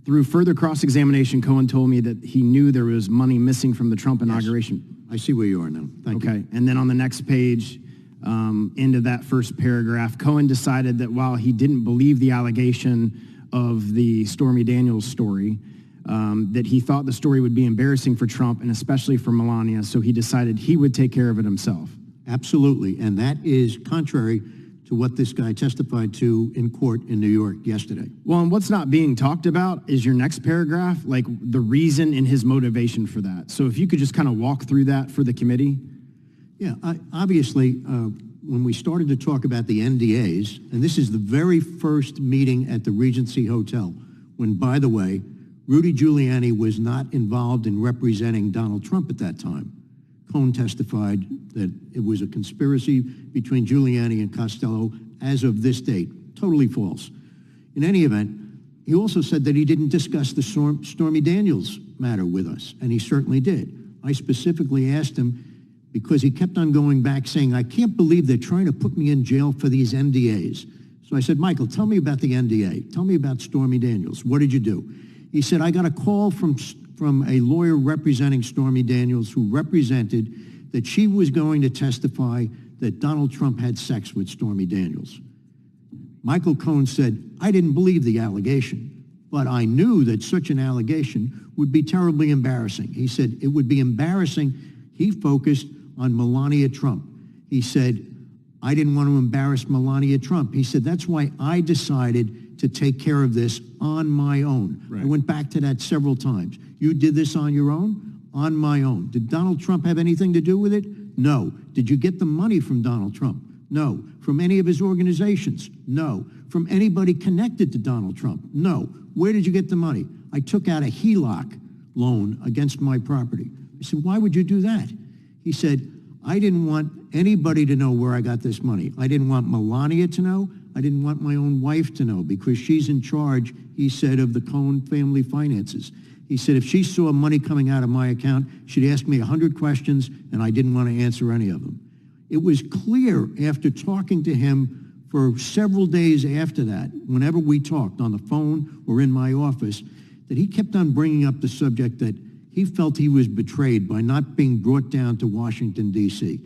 Through further cross-examination, Cohen told me that he knew there was money missing from the Trump inauguration. Yes. I see where you are now. Thank you. Okay, and then on the next page, into that first paragraph, Cohen decided that while he didn't believe the allegation of the Stormy Daniels story, that he thought the story would be embarrassing for Trump and especially for Melania, so he decided he would take care of it himself. Absolutely, and that is contrary to what this guy testified to in court in New York yesterday. Well, and what's not being talked about is your next paragraph, like the reason and his motivation for that. So if you could just kind of walk through that for the committee. Yeah, obviously, when we started to talk about the NDAs, and this is the very first meeting at the Regency Hotel, when, by the way, Rudy Giuliani was not involved in representing Donald Trump at that time. Cohen testified that it was a conspiracy between Giuliani and Costello as of this date. Totally false. In any event, he also said that he didn't discuss the Stormy Daniels matter with us, and he certainly did. I specifically asked him because he kept on going back saying, I can't believe they're trying to put me in jail for these NDAs. So I said, Michael, tell me about the NDA. Tell me about Stormy Daniels. What did you do? He said, I got a call from a lawyer representing Stormy Daniels who represented that she was going to testify that Donald Trump had sex with Stormy Daniels. Michael Cohen said, I didn't believe the allegation, but I knew that such an allegation would be terribly embarrassing. He said it would be embarrassing. He focused on Melania Trump. He said, I didn't want to embarrass Melania Trump. He said, that's why I decided to take care of this on my own. Right. I went back to that several times. You did this on your own? On my own. Did Donald Trump have anything to do with it? No. Did you get the money from Donald Trump? No. From any of his organizations? No. From anybody connected to Donald Trump? No. Where did you get the money? I took out a HELOC loan against my property. I said, why would you do that? He said, I didn't want anybody to know where I got this money. I didn't want Melania to know. I didn't want my own wife to know because she's in charge, he said, of the Cohen family finances. He said if she saw money coming out of my account, she'd ask me 100 questions, and I didn't want to answer any of them. It was clear after talking to him for several days after that, whenever we talked on the phone or in my office, that he kept on bringing up the subject that he felt he was betrayed by not being brought down to Washington, D.C.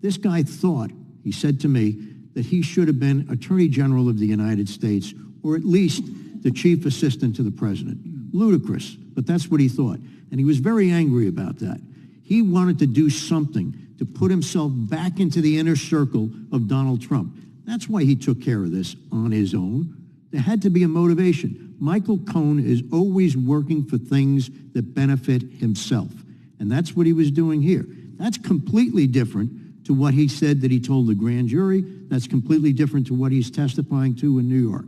This guy thought, he said to me, that he should have been Attorney General of the United States, or at least the chief assistant to the president. Ludicrous, but that's what he thought. And he was very angry about that. He wanted to do something to put himself back into the inner circle of Donald Trump. That's why he took care of this on his own. There had to be a motivation. Michael Cohen is always working for things that benefit himself. And that's what he was doing here. That's completely different to what he said that he told the grand jury. That's completely different to what he's testifying to in New York.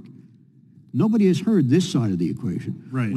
Nobody has heard this side of the equation. Right.